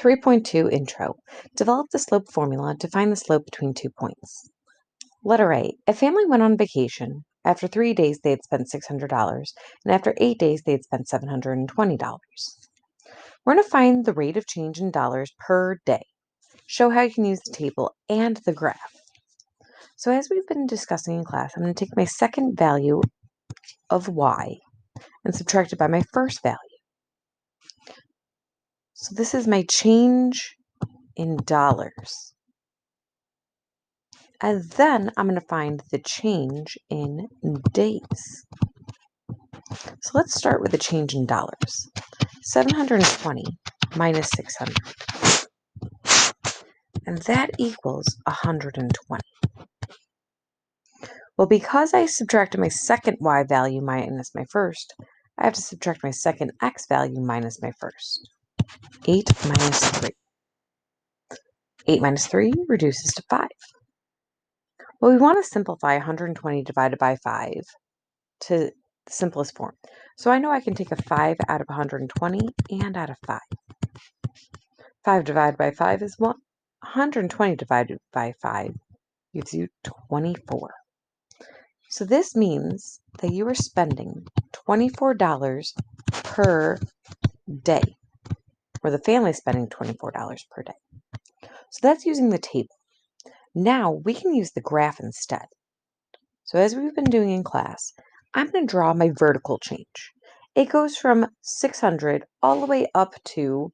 3.2 Intro. Develop the slope formula to find the slope between 2 points. Letter A. A family went on vacation. After 3 days, they had spent $600, and after 8 days, they had spent $720. We're going to find the rate of change in dollars per day. Show how you can use the table and the graph. So as we've been discussing in class, I'm going to take my second value of y and subtract it by my first value. So this is my change in dollars. And then I'm going to find the change in days. So let's start with the change in dollars. 720 minus 600. And that equals 120. Well, because I subtracted my second y value minus my first, I have to subtract my second x value minus my first. 8 minus 3. 8 minus 3 reduces to 5. Well, we want to simplify 120 divided by 5 to the simplest form. So I know I can take a 5 out of 120 and out of 5. 5 divided by 5 is 1. 120 divided by 5 gives you 24. So this means that you are spending $24 per day, or the family is spending $24 per day. So that's using the table. Now we can use the graph instead. So as we've been doing in class, I'm going to draw my vertical change. It goes from 600 all the way up to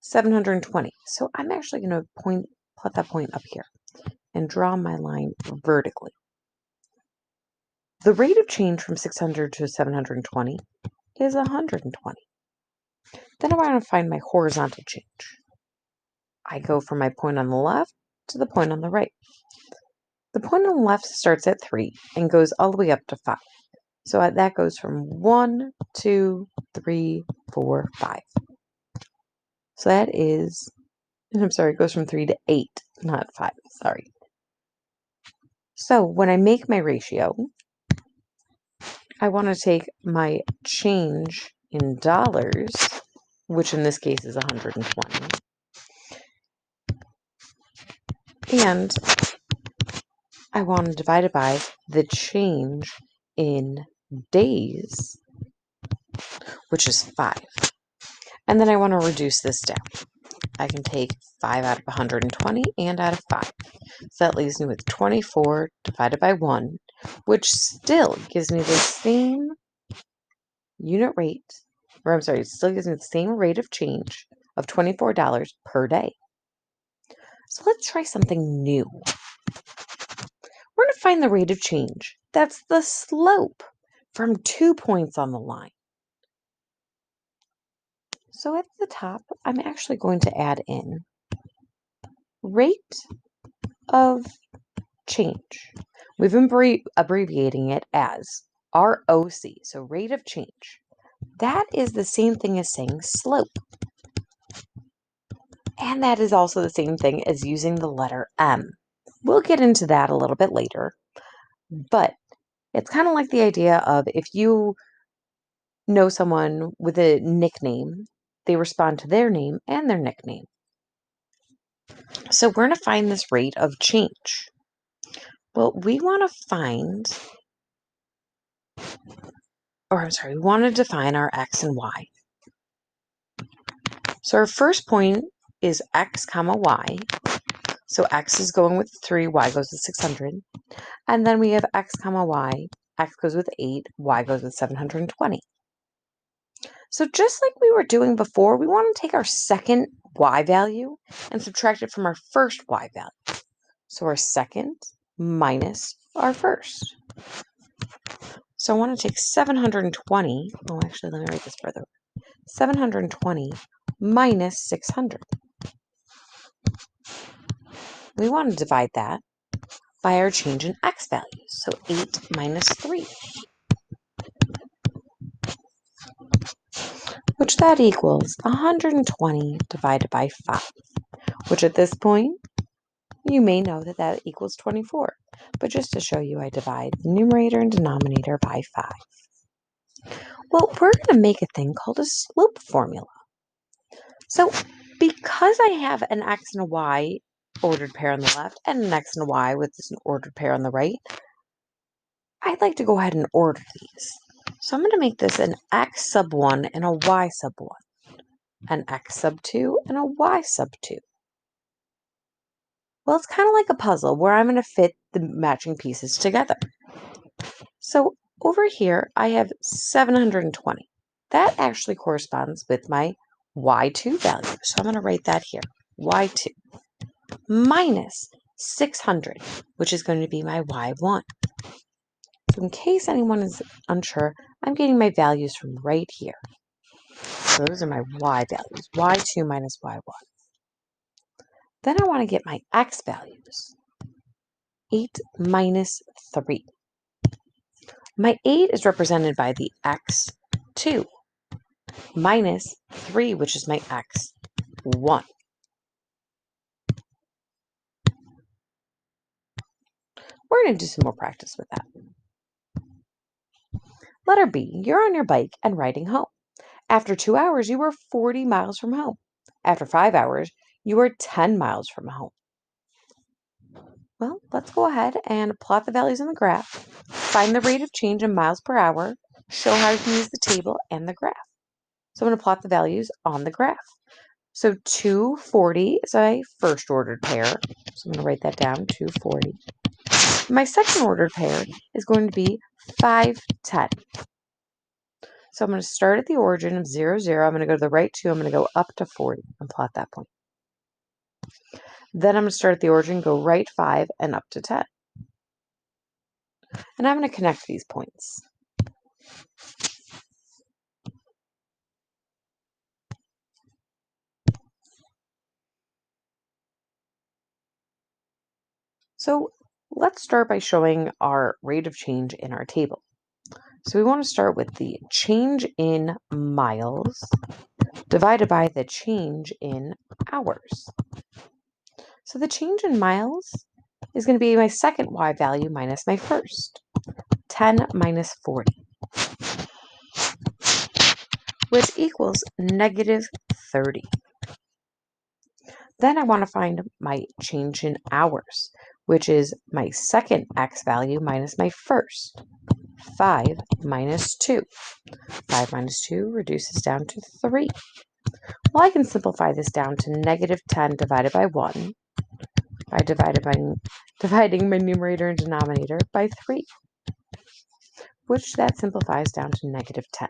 720. So I'm actually going to put that point up here and draw my line vertically. The rate of change from 600 to 720 is 120. Then I want to find my horizontal change. I go from my point on the left to the point on the right. The point on the left starts at 3 and goes all the way up to 5. So that goes from 1, 2, 3, 4, 5. So that is, it goes from 3 to 8, not 5, sorry. So when I make my ratio, I want to take my change in dollars, which in this case is 120, and I want to divide it by the change in days, which is 5. And then I want to reduce this down. I can take 5 out of 120 and out of 5. So that leaves me with 24 divided by 1, which still gives me the same unit rate, it still gives me the same rate of change of $24 per day. So let's try something new. We're going to find the rate of change. That's the slope from 2 points on the line. So at the top, I'm actually going to add in rate of change. We've been abbreviating it as ROC, so rate of change. That is the same thing as saying slope. And that is also the same thing as using the letter M. We'll get into that a little bit later, but it's kind of like the idea of if you know someone with a nickname, they respond to their name and their nickname. So we're going to find this rate of change. Well, we want to define our x and y. So our first point is x comma y. So x is going with 3, y goes with 600. And then we have x comma y. X goes with 8, y goes with 720. So just like we were doing before, we want to take our second y value and subtract it from our first y value. So our second minus our first. So I want to take 720. Oh, actually, let me write this further. 720 minus 600. We want to divide that by our change in x values. So 8 minus 3. Which that equals 120 divided by 5. Which at this point, you may know that that equals 24. But just to show you, I divide the numerator and denominator by 5. Well, we're going to make a thing called a slope formula. So Because I have an X and a Y ordered pair on the left and an X and a Y with an ordered pair on the right, I'd like to go ahead and order these. So I'm going to make this an X sub 1 and a Y sub 1, an X sub 2 and a Y sub 2. Well, it's kind of like a puzzle where I'm going to fit the matching pieces together. So over here, I have 720. That actually corresponds with my Y2 value. So I'm going to write that here, Y2, minus 600, which is going to be my Y1. So in case anyone is unsure, I'm getting my values from right here. So those are my Y values, Y2 minus Y1. Then I want to get my X values, 8 minus 3. My 8 is represented by the X2 minus 3, which is my X1. We're going to do some more practice with that. Letter B, you're on your bike and riding home. After 2 hours, you were 40 miles from home. After 5 hours, you were 10 miles from home. Well, let's go ahead and plot the values in the graph, find the rate of change in miles per hour, show how you can use the table and the graph. So I'm going to plot the values on the graph. So 240 is my first ordered pair. So I'm going to write that down, 240. My second ordered pair is going to be 510. So I'm going to start at the origin of 0, 0. I'm going to go to the right 2. I'm going to go up to 40 and plot that point. Then I'm going to start at the origin, go right 5 and up to 10. And I'm going to connect these points. So let's start by showing our rate of change in our table. So we want to start with the change in miles divided by the change in hours. So the change in miles is going to be my second Y value minus my first, 10 minus 40, which equals negative 30. Then I want to find my change in hours, which is my second X value minus my first, 5 minus 2. 5 minus 2 reduces down to 3. Well, I can simplify this down to negative 10 divided by 1 by dividing my numerator and denominator by 3, which that simplifies down to negative 10.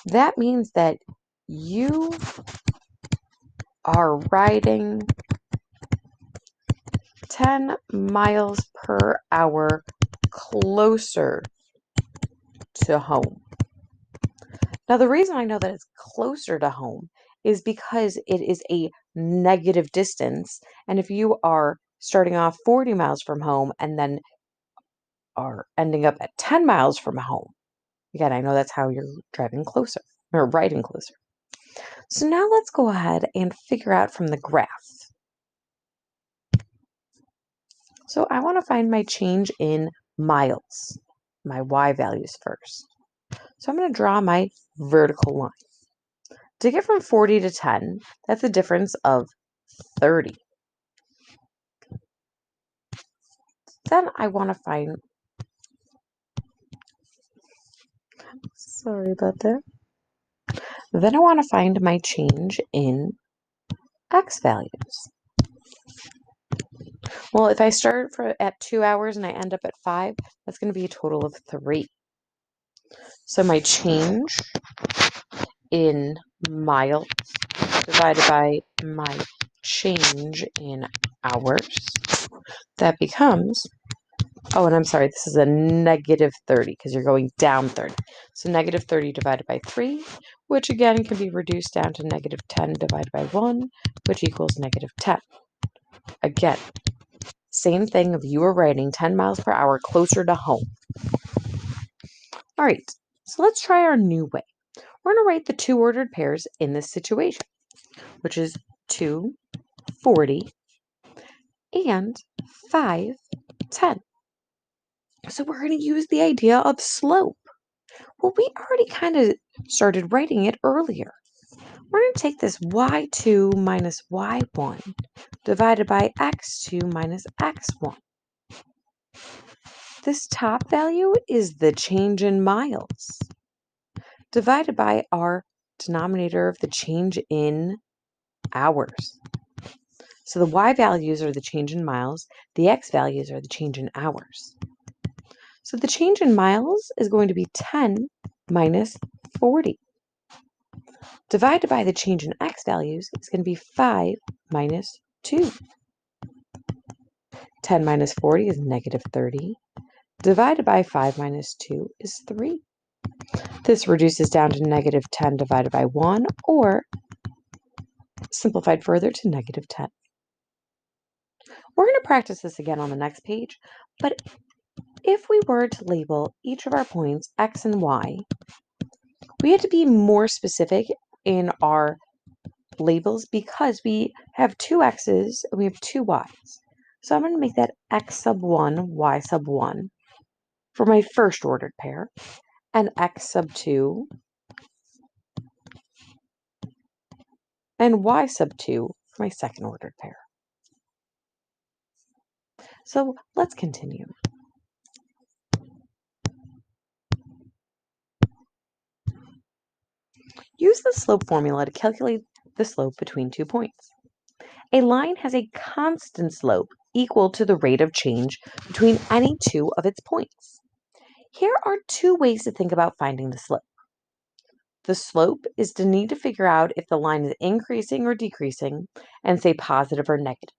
That means that you are riding 10 miles per hour closer to home. Now, the reason I know that it's closer to home is because it is a negative distance. And if you are starting off 40 miles from home and then are ending up at 10 miles from home, again, I know that's how you're driving closer or riding closer. So now let's go ahead and figure out from the graph. So I want to find my change in miles, my Y values first. So I'm going to draw my vertical line. To get from 40 to 10, that's a difference of 30. Then I want to find, sorry about that. Then I want to find my change in X values. Well, if I start at 2 hours and I end up at 5, that's going to be a total of 3. So my change in miles divided by my change in hours, that becomes, oh, and I'm sorry, this is a negative 30 because you're going down 30. So negative 30 divided by 3, which again can be reduced down to negative 10 divided by 1, which equals negative 10. Again, same thing if you were riding 10 miles per hour closer to home. All right, so let's try our new way. We're going to write the two ordered pairs in this situation, which is 240 and 510. So we're going to use the idea of slope. Well, we already kind of started writing it earlier. we're going to take this y2 minus y1 divided by x2 minus x1. This top value is the change in miles divided by our denominator of the change in hours. So the y values are the change in miles, the x values are the change in hours. So the change in miles is going to be 10 minus 40. Divided by the change in x values is going to be 5 minus 2. 10 minus 40 is negative 30. Divided by 5 minus 2 is 3. This reduces down to negative 10 divided by 1, or simplified further to negative 10. We're going to practice this again on the next page, but if we were to label each of our points x and y, we had to be more specific in our labels because we have two x's and we have two y's. So I'm going to make that x sub 1, y sub 1 for my first ordered pair, and x sub 2 and y sub 2 for my second ordered pair. So let's continue. Use the slope formula to calculate the slope between 2 points. A line has a constant slope equal to the rate of change between any two of its points. Here are two ways to think about finding the slope. The slope is to need to figure out if the line is increasing or decreasing and say positive or negative.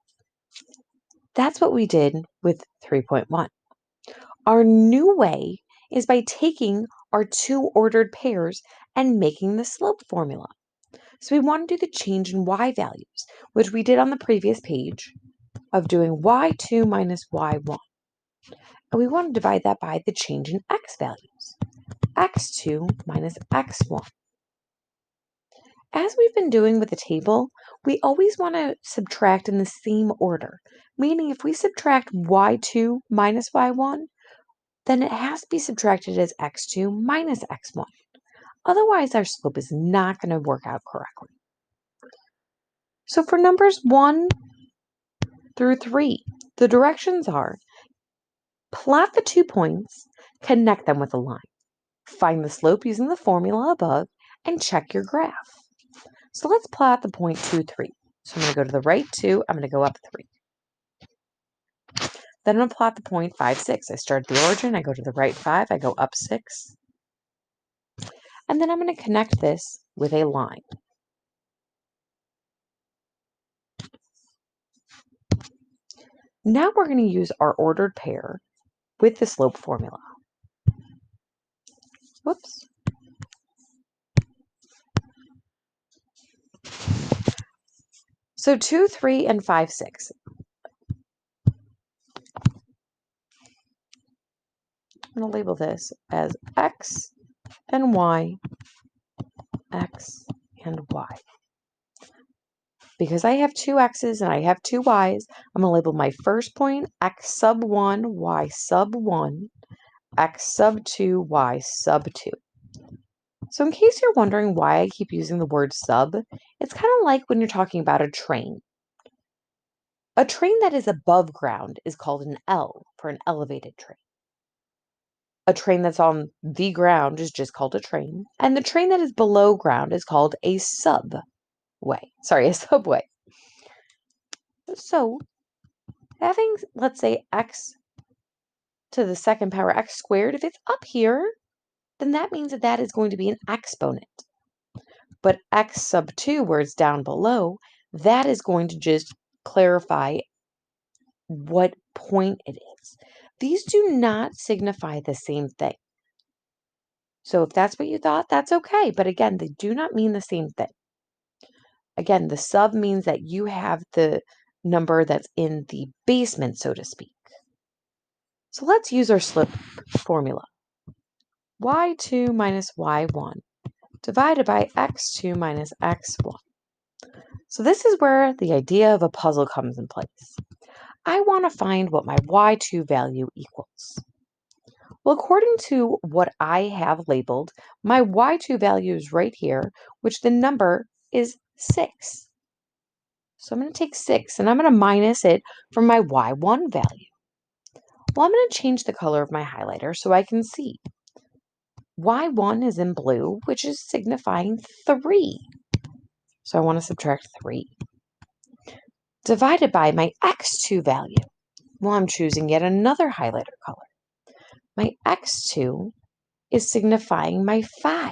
That's what we did with 3.1. Our new way is by taking our two ordered pairs and making the slope formula. So we want to do the change in y values, which we did on the previous page of doing y2 minus y1. And we want to divide that by the change in x values, x2 minus x1. As we've been doing with the table, we always want to subtract in the same order, meaning if we subtract y2 minus y1, then it has to be subtracted as x2 minus x1. Otherwise, our slope is not going to work out correctly. So for numbers 1 through 3, the directions are plot the 2 points, connect them with a line, find the slope using the formula above, and check your graph. So let's plot the point 2, 3. So I'm going to go to the right 2, I'm going to go up 3. Then I'm going to plot the point 5, 6. I start at the origin, I go to the right 5, I go up 6. And then I'm going to connect this with a line. Now we're going to use our ordered pair with the slope formula. Whoops. So 2, 3, and 5, 6. I'm going to label this as x and y, x and y. Because I have two x's and I have two y's, I'm going to label my first point x sub 1, y sub 1, x sub 2, y sub 2. So in case you're wondering why I keep using the word sub, it's kind of like when you're talking about a train. A train that is above ground is called an L for an elevated train. A train that's on the ground is just called a train. And the train that is below ground is called a subway. A subway. So having, let's say, x to the second power x squared, if it's up here, then that means that that is going to be an exponent. But x sub 2, where it's down below, that is going to just clarify what point it is. These do not signify the same thing. So if that's what you thought, that's okay. But again, they do not mean the same thing. Again, the sub means that you have the number that's in the basement, so to speak. So let's use our slope formula. y2 minus y1 divided by x2 minus x1. So this is where the idea of a puzzle comes in place. I want to find what my y2 value equals. Well, according to what I have labeled, my y2 value is right here, which the number is 6. So I'm going to take 6 and I'm going to minus it from my y1 value. Well, I'm going to change the color of my highlighter so I can see. Y1 is in blue, which is signifying 3. So I want to subtract 3. Divided by my x2 value. Well, I'm choosing yet another highlighter color. My x2 is signifying my 5.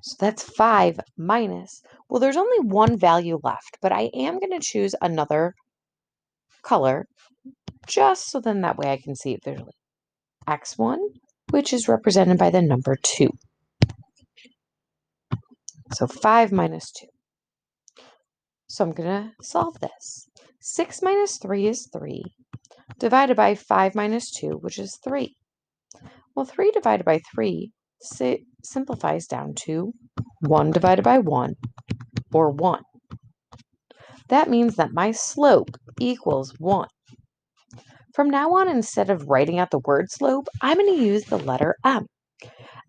So that's 5 minus. Well, there's only one value left, but I am going to choose another color just so then that way I can see it visually. X1, which is represented by the number 2. So 5 minus 2. So I'm going to solve this. 6 minus 3 is 3, divided by 5 minus 2, which is 3. Well, 3 divided by 3 simplifies down to 1 divided by 1, or 1. That means that my slope equals 1. From now on, instead of writing out the word slope, I'm going to use the letter M.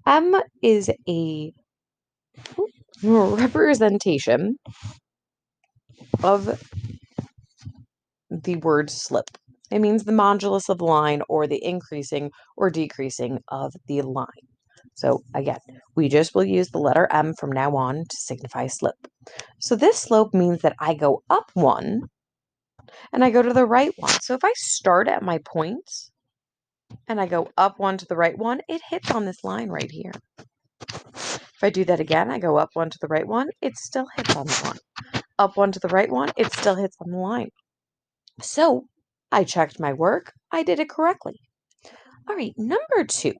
M is a representation of the word slope. It means the modulus of the line or the increasing or decreasing of the line. So again, we just will use the letter M from now on to signify slope. So this slope means that I go up 1 and I go to the right 1. So if I start at my point and I go up 1 to the right 1, it hits on this line right here. If I do that again, I go up 1 to the right 1, it still hits on the line. Up 1 to the right 1, it still hits on the line. So I checked my work. I did it correctly. All right, number 2.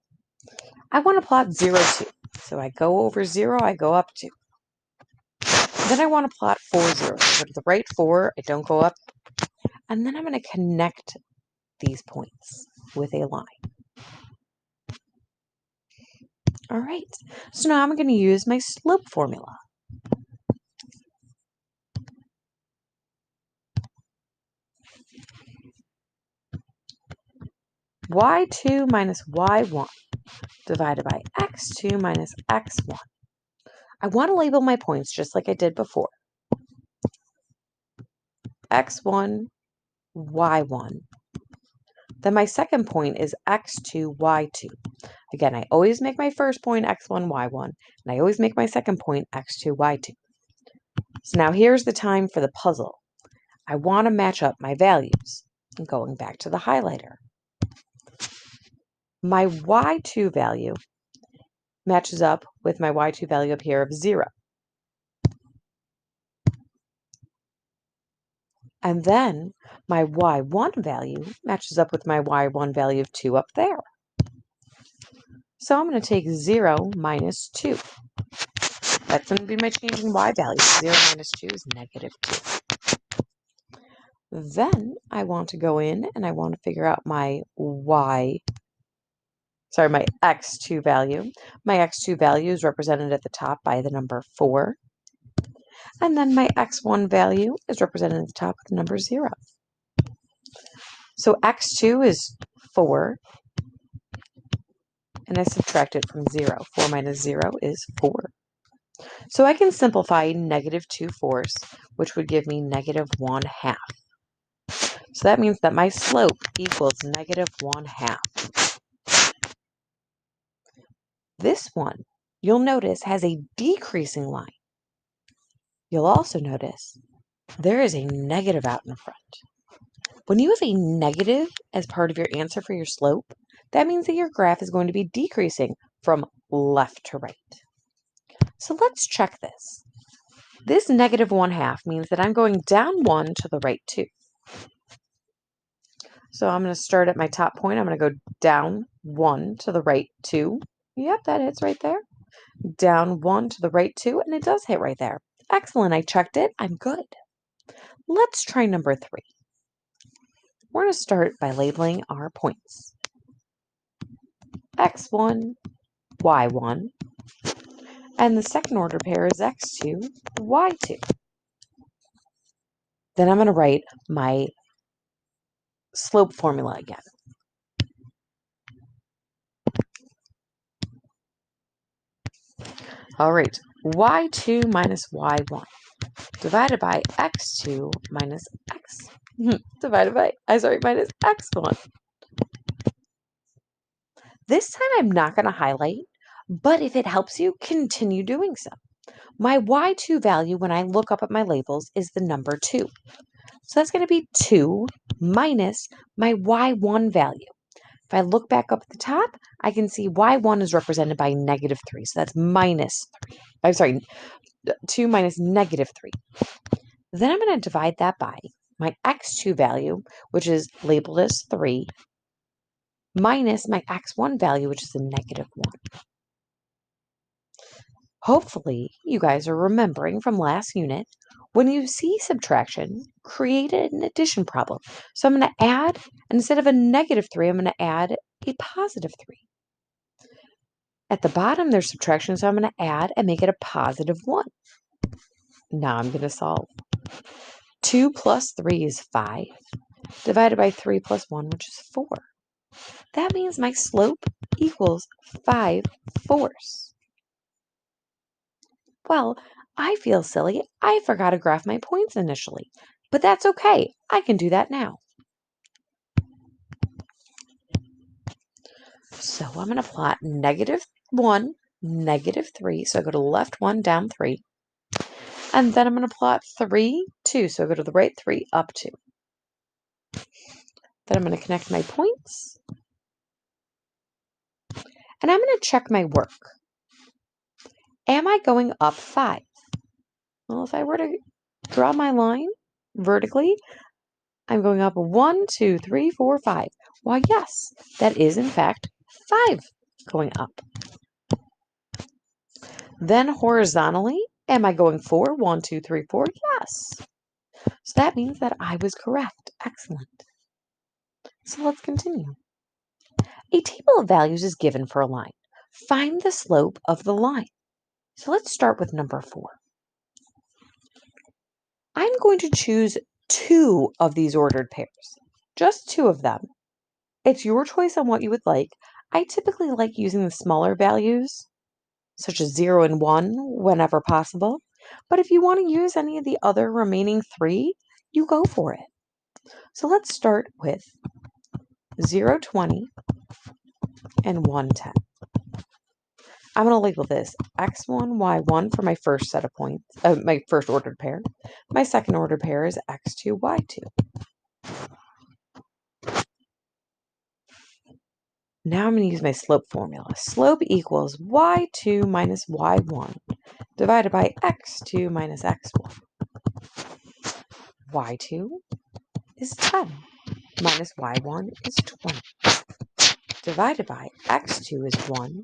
I want to plot 0, 2. So I go over 0, I go up 2. Then I want to plot 4, 0. I go to the right 4, I don't go up. And then I'm going to connect these points with a line. All right, so now I'm going to use my slope formula. Y2 minus Y1 divided by X2 minus X1. I want to label my points just like I did before. X1, Y1. Then my second point is X2, Y2. Again, I always make my first point X1, Y1, and I always make my second point X2, Y2. So now here's the time for the puzzle. I want to match up my values. I'm going back to the highlighter. My Y2 value matches up with my Y2 value up here of 0. And then my Y1 value matches up with my Y1 value of 2 up there. So I'm going to take 0 minus 2. That's going to be my change in Y value. 0 minus 2 is negative 2. Then I want to go in and I want to figure out my my X2 value. My X2 value is represented at the top by the number 4. And then my X1 value is represented at the top with the number 0. So X2 is 4. And I subtract it from 0. 4 minus 0 is 4. So I can simplify negative 2/4, which would give me negative 1/2. So that means that my slope equals negative 1/2. This one, you'll notice, has a decreasing line. You'll also notice there is a negative out in front. When you have a negative as part of your answer for your slope, that means that your graph is going to be decreasing from left to right. So let's check this. This negative 1/2 means that I'm going down 1 to the right 2. So I'm going to start at my top point. I'm going to go down 1 to the right 2. Yep, that hits right there. Down 1 to the right 2, and it does hit right there. Excellent, I checked it. I'm good. Let's try number 3. We're going to start by labeling our points. X1, Y1. And the second order pair is X2, Y2. Then I'm going to write my slope formula again. All right, y2 minus y1 divided by x2 minus x divided by, minus x1. This time I'm not going to highlight, but if it helps you, continue doing so. My y2 value when I look up at my labels is the number 2. So that's going to be 2 minus my y1 value. If I look back up at the top, I can see y1 is represented by negative 3. So that's minus 3. I'm sorry, 2 minus negative 3. Then I'm going to divide that by my x2 value, which is labeled as 3, minus my x1 value, which is a negative 1. Hopefully, you guys are remembering from last unit, when you see subtraction, create an addition problem. So I'm going to add, and instead of a negative 3, I'm going to add a positive 3. At the bottom, there's subtraction, so I'm going to add and make it a positive 1. Now I'm going to solve. 2 plus 3 is 5, divided by 3 plus 1, which is 4. That means my slope equals 5/4. Well, I feel silly. I forgot to graph my points initially, but that's okay. I can do that now. So I'm going to plot negative 1, negative 3. So I go to the left 1, down 3. And then I'm going to plot 3, 2. So I go to the right 3, up 2. Then I'm going to connect my points. And I'm going to check my work. Am I going up 5? Well, if I were to draw my line vertically, I'm going up 1, 2, 3, 4, 5. Why, yes, that is in fact 5 going up. Then horizontally, am I going 4? 1, 2, 3, 4? Yes. So that means that I was correct. Excellent. So let's continue. A table of values is given for a line. Find the slope of the line. So let's start with number 4. I'm going to choose 2 of these ordered pairs. Just 2 of them. It's your choice on what you would like. I typically like using the smaller values, such as 0 and 1, whenever possible. But if you want to use any of the other remaining 3, you go for it. So let's start with 0, 20, and 1, 10. I'm going to label this x1, y1 for my first set of points, my first ordered pair. My second ordered pair is x2, y2. Now I'm going to use my slope formula. Slope equals y2 minus y1 divided by x2 minus x1. Y2 is 10 minus y1 is 20 divided by x2 is 1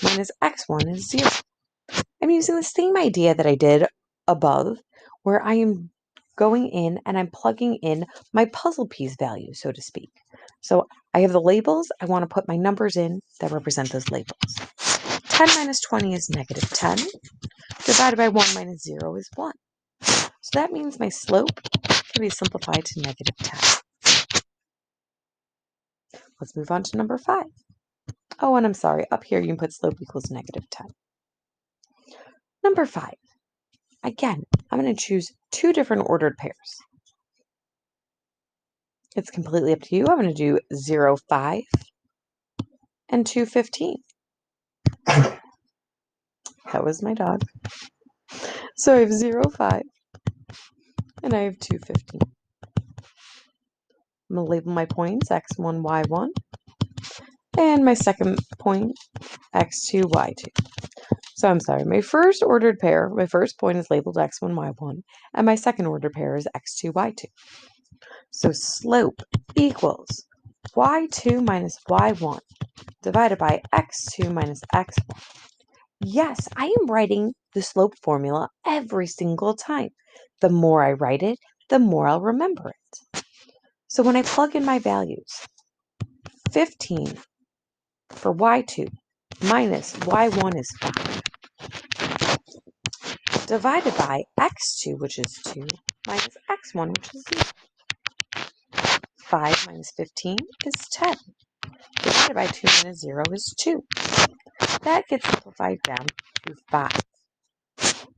minus x1 is 0. I'm using the same idea that I did above, where I am going in and I'm plugging in my puzzle piece value, so to speak. So I have the labels. I want to put my numbers in that represent those labels. 10 minus 20 is negative 10. Divided by 1 minus 0 is 1. So that means my slope can be simplified to negative 10. Let's move on to number 5. Oh, and I'm sorry. Up here, you can put slope equals negative 10. Number 5. Again, I'm going to choose 2 different ordered pairs. It's completely up to you. I'm going to do 0, 5 and 2, 15. That was my dog. So I have 0, 5 and I have 2, 15. I'm going to label my points x1, y1 and my second point x2, y2. So I'm sorry, my first ordered pair, my first point is labeled x1, y1, and my second ordered pair is x2, y2. So slope equals y2 minus y1 divided by x2 minus x1. Yes, I am writing the slope formula every single time. The more I write it, the more I'll remember it. So when I plug in my values, 15 for y2 minus y1 is 5, divided by x2, which is 2, minus x1, which is 0. 5 minus 15 is 10. Divided by 2 minus 0 is 2. That gets simplified down to 5.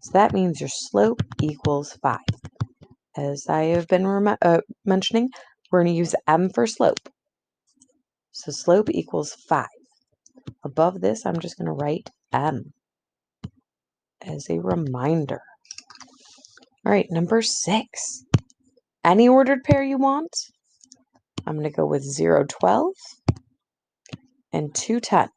So that means your slope equals 5. As I have been mentioning, we're going to use m for slope. So slope equals 5. Above this, I'm just going to write m as a reminder. All right, number 6. Any ordered pair you want? I'm going to go with 0, 12 and 2, 10.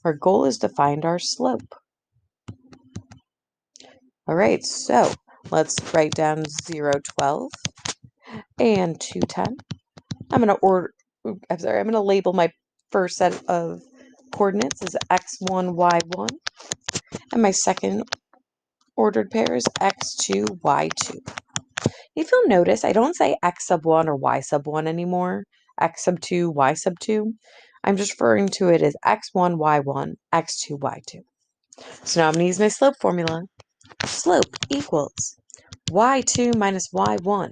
Our goal is to find our slope. All right, so let's write down 0, 12 and 2, 10. I'm going to label my first set of coordinates as x1, y1, and my second ordered pair is x2, y2. If you'll notice, I don't say x sub 1 or y sub 1 anymore, x sub 2, y sub 2. I'm just referring to it as x1, y1, x2, y2. So now I'm going to use my slope formula. Slope equals y2 minus y1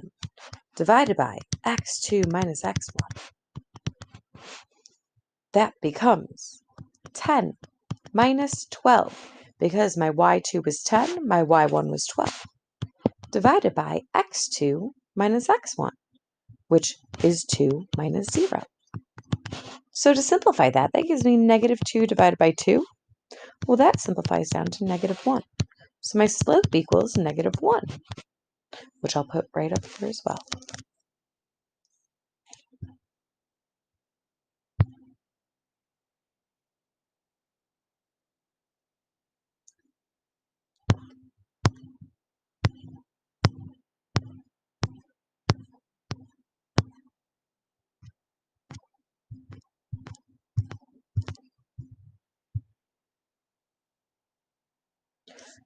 divided by x2 minus x1. That becomes 10 minus 12, because my y2 was 10, my y1 was 12, divided by x2 minus x1, which is 2 minus 0. So to simplify that gives me negative 2 divided by 2. Well, that simplifies down to negative 1. So my slope equals negative 1, which I'll put right up here as well.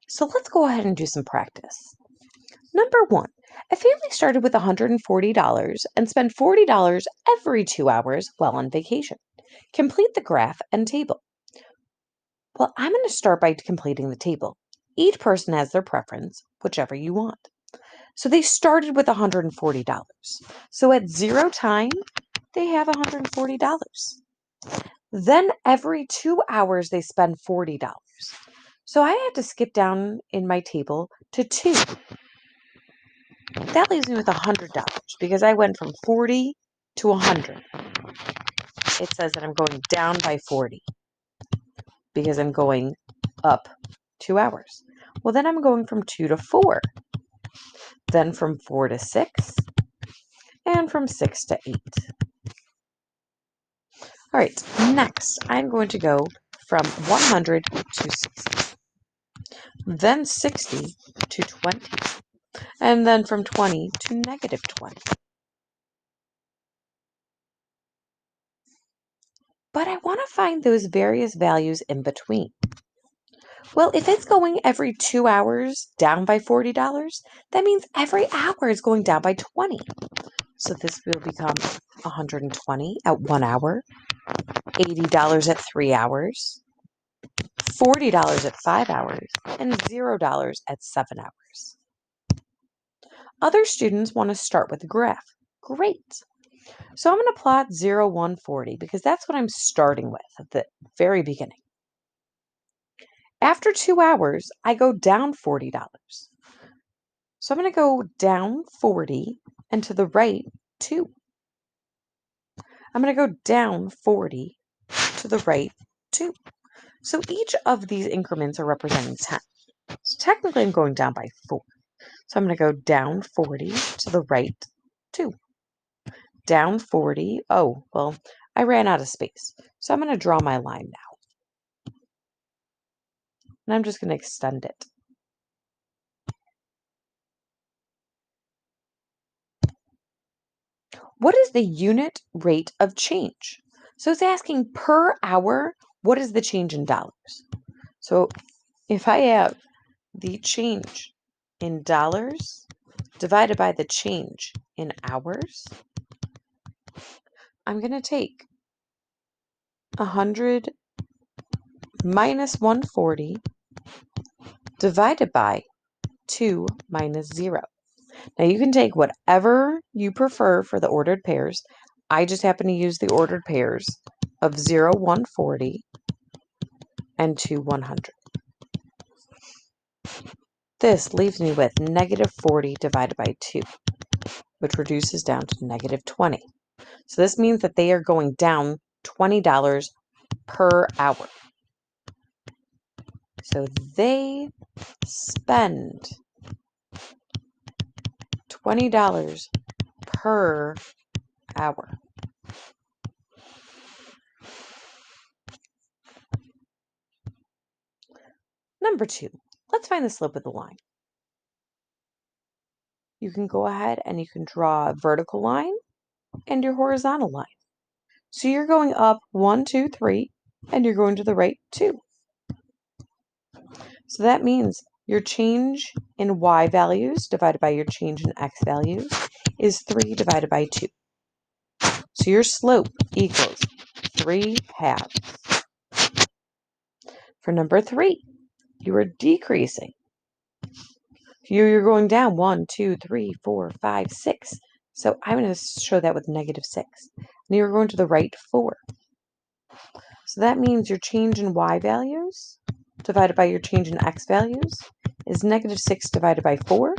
So let's go ahead and do some practice. Number 1, a family started with $140 and spent $40 every 2 hours while on vacation. Complete the graph and table. Well, I'm going to start by completing the table. Each person has their preference, whichever you want. So they started with $140. So at 0 time, they have $140. Then every 2 hours, they spend $40. So I had to skip down in my table to 2. That leaves me with $100 because I went from 40 to 100. It says that I'm going down by 40 because I'm going up 2 hours. Well, then I'm going from 2 to 4, then from 4 to 6, and from 6 to 8. All right, next I'm going to go from 100 to 60, then 60 to 20, and then from 20 to negative 20. But I want to find those various values in between. Well, if it's going every 2 hours down by $40, that means every hour is going down by 20. So this will become 120 at 1 hour, $80 at 3 hours, $40 at 5 hours, and $0 at 7 hours. Other students want to start with a graph. Great. So I'm going to plot 0, 1, 40 because that's what I'm starting with at the very beginning. After 2 hours, I go down $40. So I'm going to go down 40 and to the right 2. I'm going to go down 40 to the right 2. So each of these increments are representing 10. So technically I'm going down by 4. So I'm going to go down 40 to the right 2. Down 40. Oh, well, I ran out of space. So I'm going to draw my line now. And I'm just going to extend it. What is the unit rate of change? So it's asking per hour, what is the change in dollars? So if I have the change in dollars divided by the change in hours, I'm going to take 100 minus 140 divided by 2 minus 0. Now you can take whatever you prefer for the ordered pairs. I just happen to use the ordered pairs of 0, 140 and to 100. This leaves me with negative 40 divided by 2, which reduces down to negative 20. So this means that they are going down $20 per hour. So they spend $20 per hour. Number 2, let's find the slope of the line. You can go ahead and you can draw a vertical line and your horizontal line. So you're going up 1, 2, 3, and you're going to the right 2. So that means your change in y values divided by your change in x values is 3 divided by 2. So your slope equals 3 halves. For number 3, you are decreasing. You're going down 1, 2, 3, 4, 5, 6. So I'm going to show that with negative 6. And you're going to the right 4. So that means your change in y values divided by your change in x values is negative 6 divided by 4,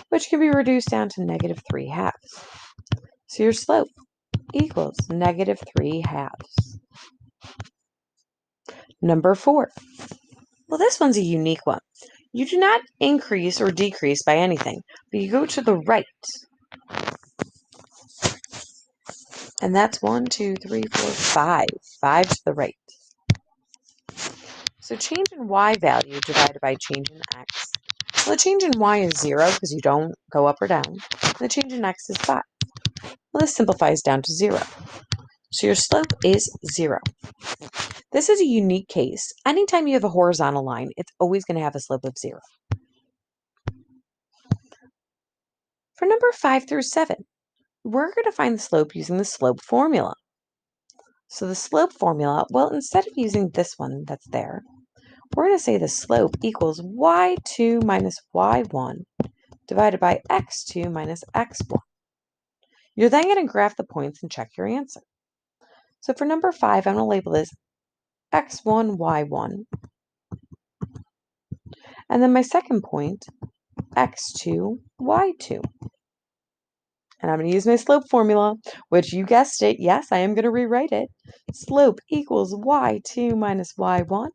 which can be reduced down to negative 3 halves. So your slope equals negative 3 halves. Number 4. Well, this one's a unique one. You do not increase or decrease by anything, but you go to the right. And that's 1, 2, 3, 4, 5. 5 to the right. So change in y value divided by change in x. Well, the change in y is 0 because you don't go up or down. And the change in x is 5. Well, this simplifies down to 0. So your slope is 0. This is a unique case. Anytime you have a horizontal line, it's always going to have a slope of 0. For number 5 through 7, we're going to find the slope using the slope formula. So the slope formula, well, instead of using this one that's there, we're going to say the slope equals y2 minus y1 divided by x2 minus x1. You're then going to graph the points and check your answer. So for number 5, I'm going to label this x1, y1. And then my second point, x2, y2. And I'm going to use my slope formula, which you guessed it. Yes, I am going to rewrite it. Slope equals y2 minus y1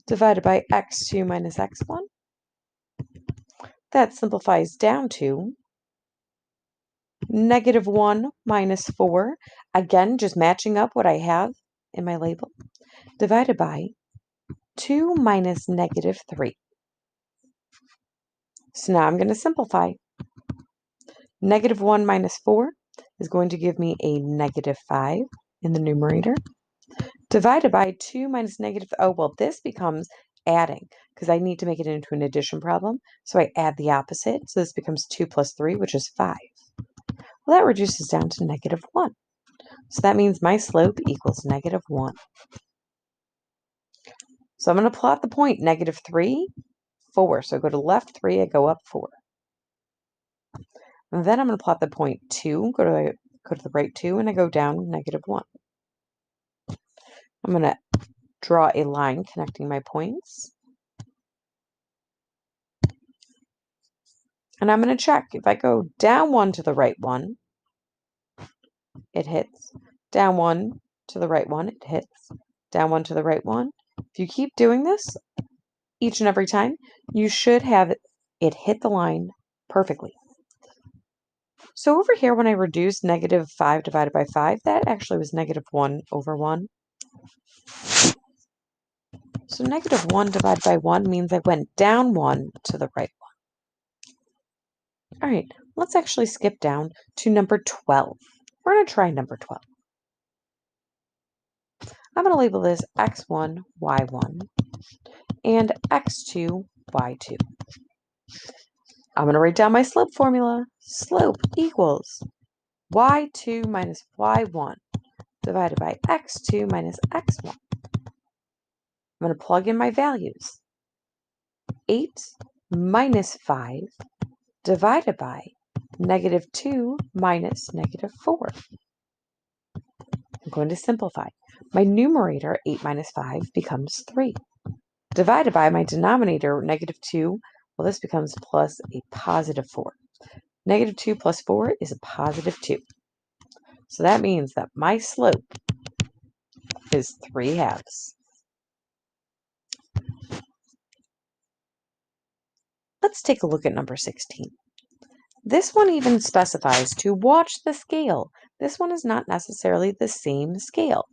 divided by x2 minus x1. That simplifies down to negative 1 minus 4. Again, just matching up what I have in my label. Divided by 2 minus negative 3. So now I'm going to simplify. Negative 1 minus 4 is going to give me a negative 5 in the numerator. Divided by 2 minus negative, oh, well, this becomes adding because I need to make it into an addition problem. So I add the opposite. So this becomes 2 plus 3, which is 5. Well, that reduces down to negative 1. So that means my slope equals negative 1. So I'm going to plot the point negative 3, 4. So I go to the left 3, I go up 4. And then I'm going to plot the point 2, go to the right 2, and I go down negative 1. I'm going to draw a line connecting my points. And I'm going to check. If I go down 1 to the right 1, it hits. Down 1 to the right 1, it hits. Down 1 to the right 1. If you keep doing this each and every time, you should have it hit the line perfectly. So over here, when I reduced negative 5 divided by 5, that actually was negative 1 over 1. So negative 1 divided by 1 means I went down 1 to the right 1. All right, let's actually skip down to number 12. We're going to try number 12. I'm going to label this x1, y1, and x2, y2. I'm going to write down my slope formula. Slope equals y2 minus y1 divided by x2 minus x1. I'm going to plug in my values. 8 minus 5 divided by negative 2 minus negative 4. I'm going to simplify. My numerator, 8 minus 5, becomes 3. divided by my denominator, negative 2. Well, this becomes plus a positive 4. Negative 2 plus 4 is a positive 2. So that means that my slope is 3/2. Let's take a look at number 16. This one even specifies to watch the scale. This one is not necessarily the same scale.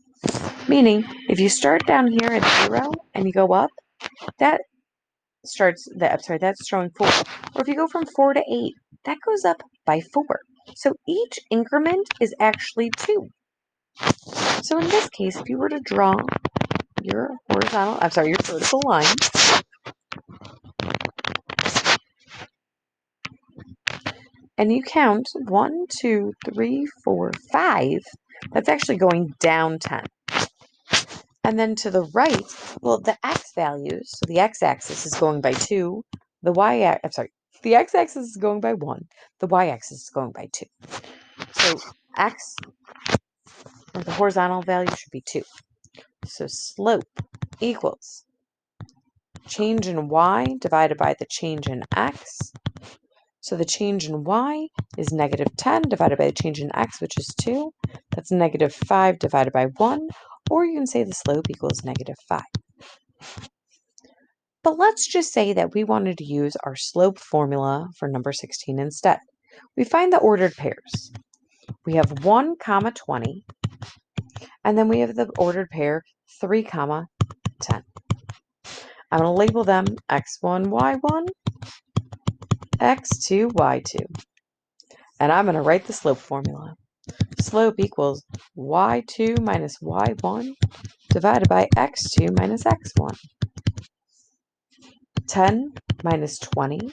Meaning, if you start down here at 0 and you go up, that's showing 4. Or if you go from 4 to 8, that goes up by 4. So each increment is actually 2. So in this case, if you were to draw your vertical line, and you count 1, 2, 3, 4, 5, that's actually going down 10. And then to the right, well, the x values, so the x-axis is going by 2, the x-axis is going by 1, the y-axis is going by 2. So x, or the horizontal value should be 2. So slope equals change in y divided by the change in x. So the change in y is negative 10 divided by the change in x, which is 2. That's negative 5 divided by 1. Or you can say the slope equals negative 5. But let's just say that we wanted to use our slope formula for number 16 instead. We find the ordered pairs. We have 1, 20, and then we have the ordered pair 3, 10. I'm going to label them x1, y1, x2, y2. And I'm going to write the slope formula. Slope equals y2 minus y1 divided by x2 minus x1. 10 minus 20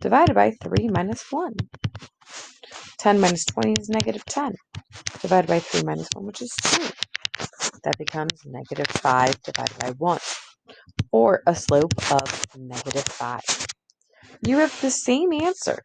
divided by 3 minus 1. 10 minus 20 is negative 10 divided by 3 minus 1, which is 2. That becomes negative 5 divided by 1, or a slope of negative 5. You have the same answer.